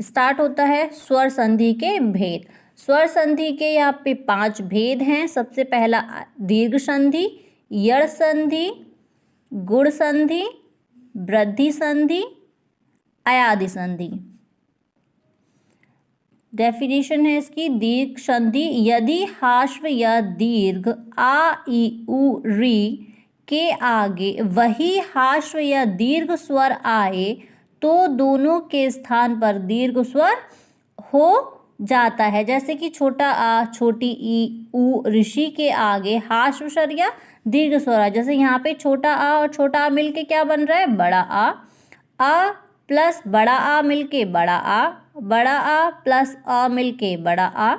Start होता है स्वर संधि के भेद। स्वर संधि के यहाँ पे 5 भेद हैं। सबसे पहला दीर्घ संधि, यड़ संधि, गुण संधि, वृद्धि संधि, अयादि संधि। डेफिनेशन है इसकी, दीर्घ संधि यदि हाश्व या दीर्घ आ ई उ री के आगे वही हाश्व या दीर्घ स्वर आए तो दोनों के स्थान पर दीर्घ स्वर हो जाता है। जैसे कि छोटा आ, छोटी ई, उ, ऋषि के आगे हाश्व स्वर या दीर्घ स्वर है। जैसे यहाँ पे छोटा आ और छोटा आ मिलके क्या बन रहा है, बड़ा आ प्लस बड़ा आ मिलके बड़ा आ, बड़ा आ प्लस आ मिलके बड़ा आ,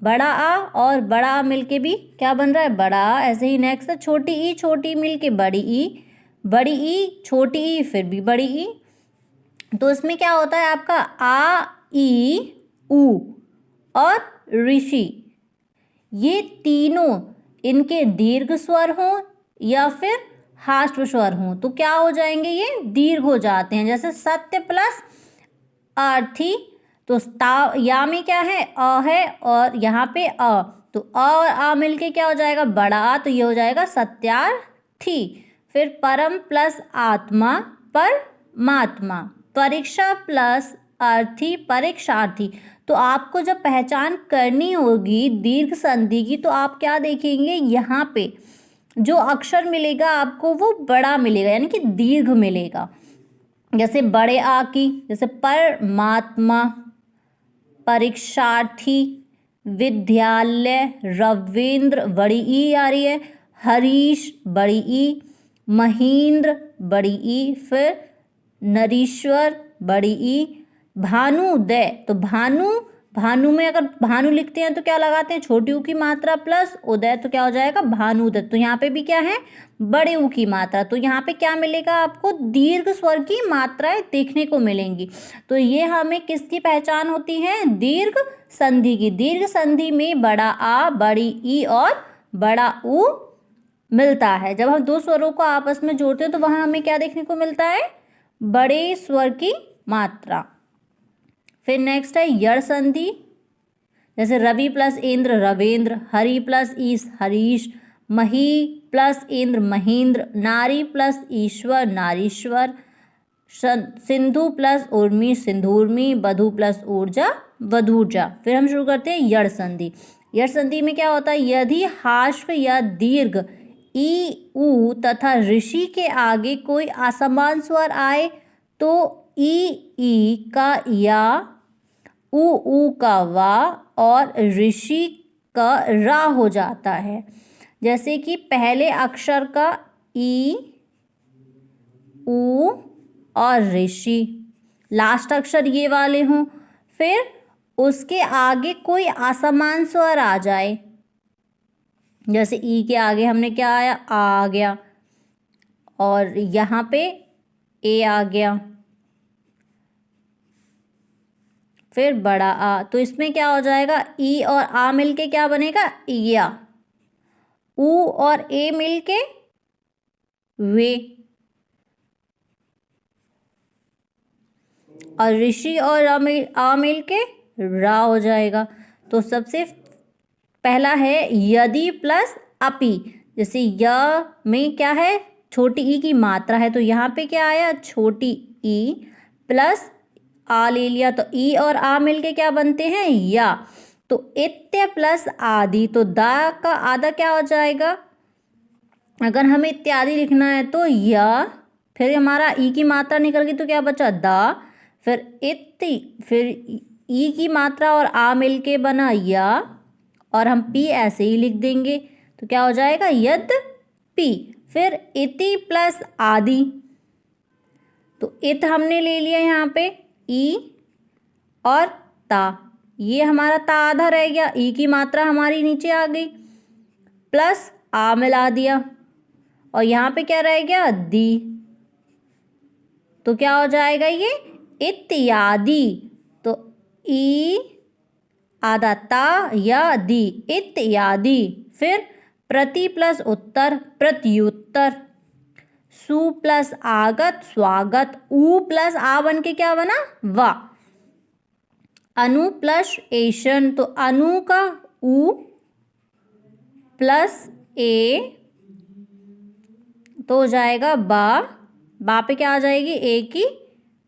बड़ा आ और बड़ा आ मिलके भी क्या बन रहा है, बड़ा आ। ऐसे ही नेक्स्ट है छोटी ई मिलके बड़ी ई, बड़ी ई छोटी ई फिर भी बड़ी ई। तो इसमें क्या होता है आपका आ ई उ और ऋषि, ये तीनों इनके दीर्घ स्वर हों या फिर हाश्व स्वर हों तो क्या हो जाएंगे, ये दीर्घ हो जाते हैं। जैसे सत्य प्लस अर्थी, तो या में क्या है, अ है और यहाँ पे अ, तो अ और आ मिलके क्या हो जाएगा, बड़ा आ, तो ये हो जाएगा सत्यार्थी। फिर परम प्लस आत्मा परमात्मा, परीक्षा प्लस अर्थी परीक्षार्थी। तो आपको जब पहचान करनी होगी दीर्घ संधि की तो आप क्या देखेंगे, यहाँ पे जो अक्षर मिलेगा आपको वो बड़ा मिलेगा यानी कि दीर्घ मिलेगा। जैसे बड़े आ की, जैसे परमात्मा, परीक्षार्थी, विद्यालय, रविंद्र बड़ी ई आ रही है, हरीश बड़ी ई, महेंद्र बड़ी ई, फिर नरीश्वर बड़ी ई, भानुदय, तो भानु में अगर भानु लिखते हैं तो क्या लगाते हैं, छोटी ऊ की मात्रा प्लस उदय, तो क्या हो जाएगा भानुदय। तो यहाँ पे भी क्या है, बड़े ऊ की मात्रा, तो यहाँ पे क्या मिलेगा आपको, दीर्घ स्वर की मात्राएं देखने को मिलेंगी। तो ये हमें किसकी पहचान होती है, दीर्घ संधि की। दीर्घ संधि में बड़ा आ, बड़ी ई और बड़ा ऊ मिलता है। जब हम दो स्वरों को आपस में जोड़ते हैं तो वहां हमें क्या देखने को मिलता है, बड़े स्वर की मात्रा। फिर नेक्स्ट है यड़ संधि, जैसे रवि प्लस इंद्र रवेंद्र, हरि प्लस ईश हरीश, मही प्लस इंद्र महेंद्र, नारी प्लस ईश्वर नारीश्वर, सिंधु प्लस उर्मी सिंधुर्मी, वधु प्लस ऊर्जा वधूर्जा। फिर हम शुरू करते हैं यड़ संधि। यड़ संधि में क्या होता है, यदि हाश्व या दीर्घ ई उ तथा ऋषि के आगे कोई असमान स्वर आए तो ई का या, उ का वा और ऋषि का रा हो जाता है। जैसे कि पहले अक्षर का ई, उ और ऋषि, लास्ट अक्षर ये वाले हों, फिर उसके आगे कोई असमान स्वर आ जाए। जैसे ई के आगे हमने क्या आया, आ गया और यहाँ पे ए आ गया, फिर बड़ा आ, तो इसमें क्या हो जाएगा, ई और आ मिलके क्या बनेगा, या, उ और ए मिलके वे, और ऋषि और आ मिलके रा हो जाएगा। तो सबसे पहला है यदि प्लस अपि। जैसे य में क्या है, छोटी ई की मात्रा है तो यहाँ पे क्या आया, छोटी ई प्लस आ ले लिया, तो ई और आ मिलके क्या बनते हैं, या। तो इत्य प्लस आदि, तो दा का आधा क्या हो जाएगा, अगर हमें इत्यादि लिखना है तो या, फिर हमारा ई की मात्रा निकल गई तो क्या बचा, दा, फिर इत्ति, फिर ई की मात्रा और आ मिलके बना या, और हम पी ऐसे ही लिख देंगे तो क्या हो जाएगा, यद पी। फिर इति प्लस आदि, तो इत हमने ले लिया यहाँ पे ई और ता, ये हमारा ता आधा रह गया, ई की मात्रा हमारी नीचे आ गई, प्लस आ मिला दिया और यहाँ पे क्या रह गया, दी, तो क्या हो जाएगा ये इत्यादि। तो ई आधा ता या दी, इत्यादि। फिर प्रति प्लस उत्तर प्रत्युत्तर, सु प्लस आगत स्वागत, उ प्लस आ बन के क्या बना, वा। अनु प्लस एशन, तो अनु का उ प्लस ए तो हो जाएगा बा पे क्या आ जाएगी ए की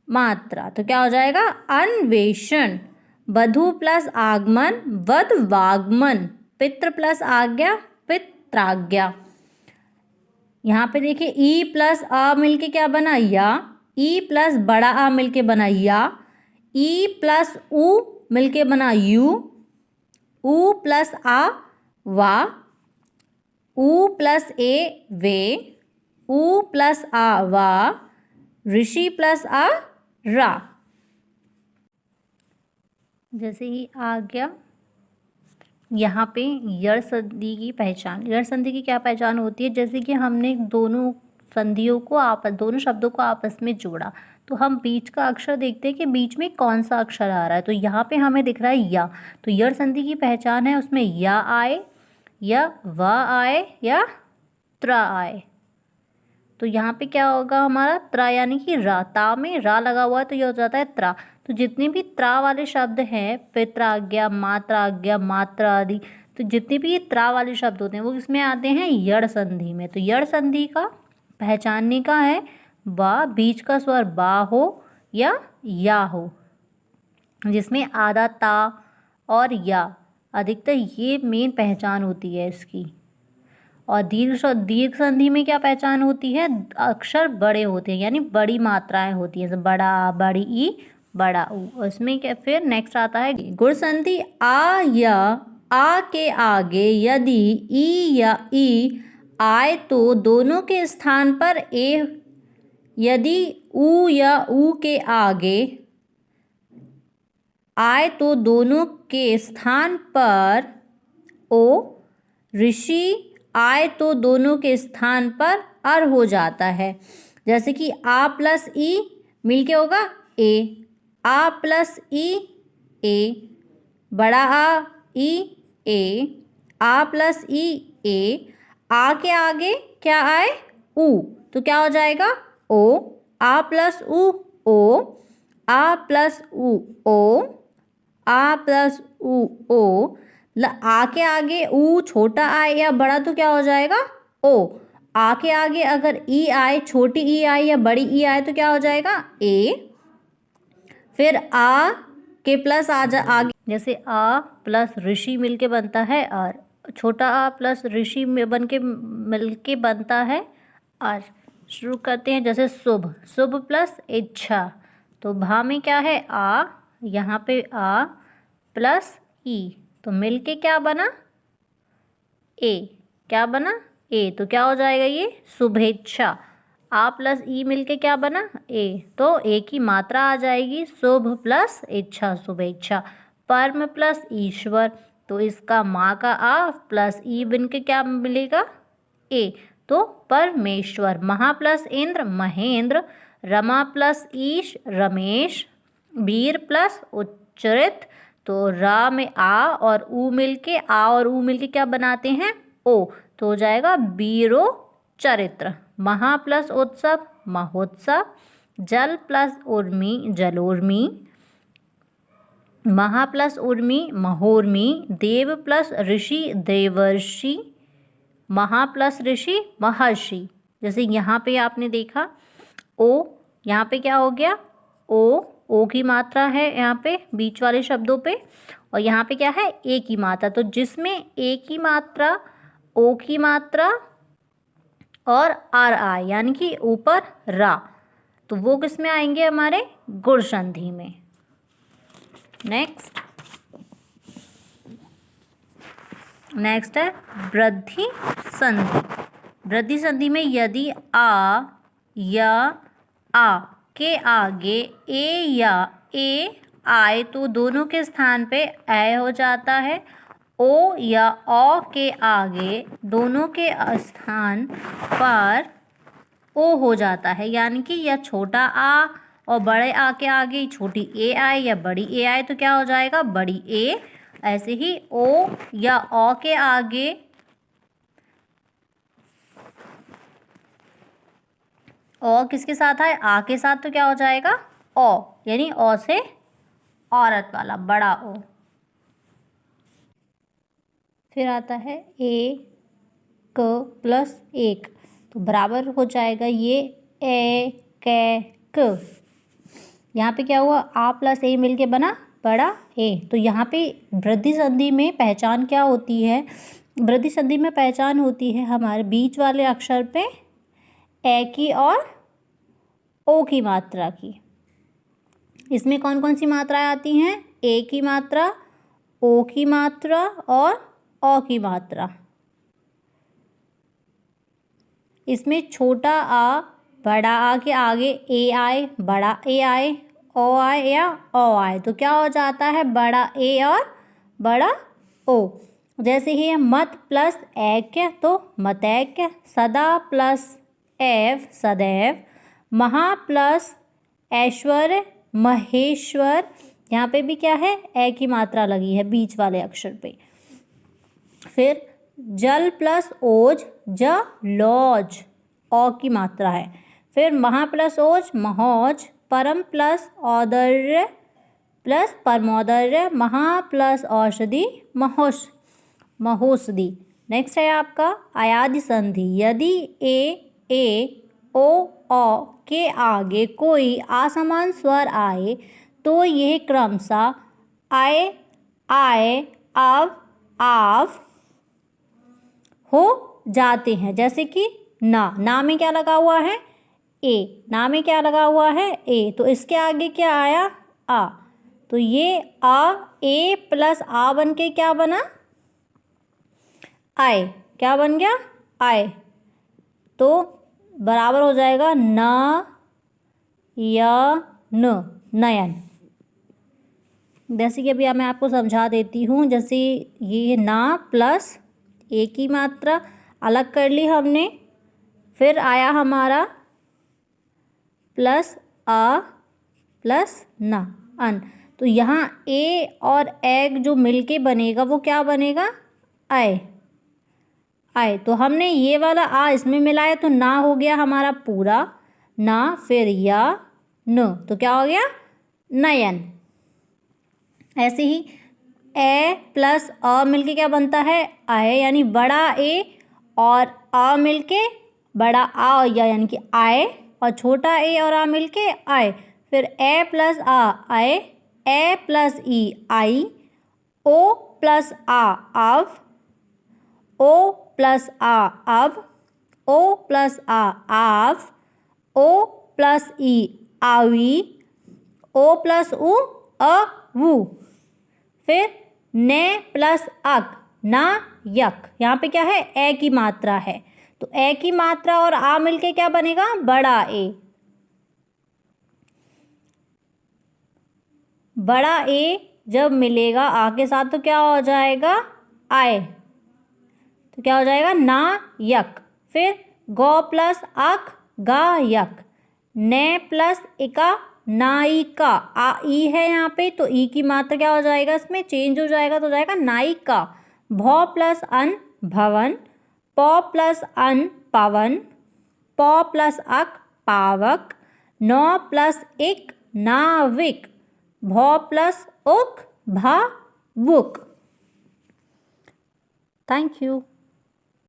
मात्रा, तो क्या हो जाएगा अन्वेषण। वधु प्लस आगमन वध वागमन, पितृ प्लस आज्ञा पित्राज्ञा। यहाँ पे देखिए ई प्लस आ मिलके क्या बना या, ई प्लस बड़ा आ मिलके बना या, ई प्लस उ मिलके बना यू, उ प्लस आ वा, उ प्लस ए वे, उ प्लस आ वा, ऋषि प्लस आ रा। जैसे ही आ गया यहाँ पे यड़ संधि की पहचान। यड़ संधि की क्या पहचान होती है, जैसे कि हमने दोनों संधियों को दोनों शब्दों को आपस में जोड़ा, तो हम बीच का अक्षर देखते हैं कि बीच में कौन सा अक्षर आ रहा है। तो यहाँ पे हमें दिख रहा है या, तो यड़ संधि की पहचान है उसमें या आए या व आए या त्र आए। तो यहाँ पे क्या होगा हमारा त्रा, यानी कि रा, ता में रा लगा हुआ है तो ये हो जाता है त्रा। तो जितने भी त्रा वाले शब्द हैं, पित्राज्ञा मात्राज्ञा मात्रा आदि, तो जितने भी ये त्रा वाले शब्द होते हैं वो किसमें आते हैं, यड़ संधि में। तो यड़ संधि का पहचानने का है बा, बीच का स्वर बा हो या हो, जिसमें आधा ता और या, अधिकतर ये मेन पहचान होती है इसकी। और दीर्घ संधि में क्या पहचान होती है, अक्षर बड़े होते हैं यानी बड़ी मात्राएं होती हैं, जैसे बड़ा आ, बड़ी ई, बड़ा ऊ। इसमें क्या फिर नेक्स्ट आता है गुण संधि। आ या आ के आगे यदि ई या ई आए तो दोनों के स्थान पर ए, यदि ऊ या ऊ के आगे आए तो दोनों के स्थान पर ओ, ऋषि आए तो दोनों के स्थान पर अर हो जाता है। जैसे कि आ प्लस ई मिलके होगा ए, आ प्लस ई ए, बड़ा आ ई ए, आ प्लस ई ए, आ के आगे क्या आए ऊ, तो क्या हो जाएगा ओ, आ प्लस ऊ ओ, आ प्लस ऊ ओ, आ प्लस ऊ ओ, आ के आगे ऊ छोटा आए या बड़ा तो क्या हो जाएगा ओ, आ के आगे अगर ई आए, छोटी ई आए या बड़ी ई आए तो क्या हो जाएगा ए। फिर आ के प्लस आगे, जैसे आ प्लस ऋषि मिलके बनता है और छोटा आ प्लस ऋषि में मिलके बनता है और। शुरू करते हैं, जैसे शुभ, शुभ प्लस इच्छा, तो भा में क्या है आ, यहाँ पे आ प्लस ई, तो मिलके क्या बना ए, क्या बना ए, तो क्या हो जाएगा ये शुभेच्छा। आ प्लस ई मिलके क्या बना ए, तो ए की मात्रा आ जाएगी शुभ प्लस इच्छा शुभेच्छा। परम प्लस ईश्वर, तो इसका माँ का आ प्लस ई बन के क्या मिलेगा ए, तो परमेश्वर। महा प्लस इंद्र महेंद्र, रमा प्लस ईश रमेश, वीर प्लस उच्चरित, तो रा में आ और ऊ मिलके, आ और ऊ मिलके क्या बनाते हैं ओ, तो हो जाएगा वीरो चरित्र। महा प्लस उत्सव महोत्सव, जल प्लस उर्मी जलोर्मी, महा प्लस उर्मी महोर्मी, देव प्लस ऋषि देवर्षि, महा प्लस ऋषि महर्षि। जैसे यहाँ पे आपने देखा ओ, यहाँ पे क्या हो गया ओ की मात्रा है यहाँ पे बीच वाले शब्दों पे, और यहाँ पे क्या है ए की मात्रा। तो जिसमें ए की मात्रा, ओ की मात्रा और आर आए यानी कि ऊपर रा, तो वो किस में आएंगे हमारे गुण संधि में। नेक्स्ट है वृद्धि संधि। वृद्धि संधि में यदि आ या आ के आगे ए या ए आए तो दोनों के स्थान पे ए हो जाता है। ओ या औ के आगे दोनों के स्थान पर ओ हो जाता है, यानी कि या छोटा आ और बड़े आ के आगे छोटी ए आए या बड़ी ए आए तो क्या हो जाएगा बड़ी ए। ऐसे ही ओ या औ के आगे औ किसके साथ आए आ के साथ तो क्या हो जाएगा औ, यानी औ से औरत वाला बड़ा ओ। फिर आता है ए क प्लस एक, तो बराबर हो जाएगा ये ए कै क। यहाँ पे क्या हुआ, आ प्लस ए मिलके बना बड़ा ए। तो यहाँ पे वृद्धि संधि में पहचान क्या होती है, वृद्धि संधि में पहचान होती है हमारे बीच वाले अक्षर पे ए की और ओ की मात्रा की। इसमें कौन कौन सी मात्राएं आती हैं, ए की मात्रा, ओ की मात्रा और औ की मात्रा। इसमें छोटा आ बड़ा आ के आगे ए आए, बड़ा ए आए, ओ आए या ओ आए, तो क्या हो जाता है, बड़ा ए और बड़ा ओ। जैसे ही मत प्लस ऐक्य तो मतैक्य, सदा प्लस एव सदैव, महा प्लस ऐश्वर्य महेश्वर। यहाँ पे भी क्या है, ए की मात्रा लगी है बीच वाले अक्षर पे। फिर जल प्लस ओज जलौज, औ की मात्रा है। फिर महा प्लस ओज महोज, परम प्लस औदर्य प्लस परमौदर्य, महा प्लस औषधि महोषधि। नेक्स्ट है आपका अयादि संधि। यदि ए ओ औ के आगे कोई असमान स्वर आए तो यह क्रमशः आए आए आव आव हो जाते हैं। जैसे कि ना में क्या लगा हुआ है, ए, ना में क्या लगा हुआ है, ए, तो इसके आगे क्या आया, आ, तो ये आ ए प्लस आ बन के क्या बना, आए, क्या बन गया, आए। तो बराबर हो जाएगा न या न, नयन। जैसे कि अभी मैं आपको समझा देती हूँ। जैसे ये ना प्लस ए की मात्रा अलग कर ली हमने, फिर आया हमारा प्लस आ प्लस ना अन, तो यहाँ ए और एग जो मिलके बनेगा वो क्या बनेगा, आए आए। तो हमने ये वाला आ इसमें मिलाया तो ना हो गया हमारा पूरा ना, फिर या न, तो क्या हो गया, नयन। ऐसे ही ए प्लस अ मिलके क्या बनता है, आए, यानी बड़ा ए, और आ मिलके बड़ा आ या यानी कि आए, और छोटा ए और आ मिलके आए। फिर ए प्लस आ आए, ए प्लस ई आई, ओ प्लस आ आव, ओ प्लस आ अब, ओ प्लस आ आव, ओ प्लस ई आवी, ओ प्लस उ अवु। फिर ने प्लस अक ना यक, यहाँ पे क्या है, ए की मात्रा है, तो ए की मात्रा और आ मिलके क्या बनेगा, बड़ा ए। बड़ा ए जब मिलेगा आ के साथ तो क्या हो जाएगा, आए, तो क्या हो जाएगा, ना यक। फिर गौ प्लस अक गा यक, ने प्लस इका नायिका, आ ई है यहाँ पे, तो ई की मात्रा क्या हो जाएगा, इसमें चेंज हो जाएगा, तो हो जाएगा नायिका। भौ प्लस अन भवन, पौ प्लस अन पवन, पौ प्लस अक पावक, नौ प्लस इक नाविक, भौ प्लस उक भावुक। Thank you.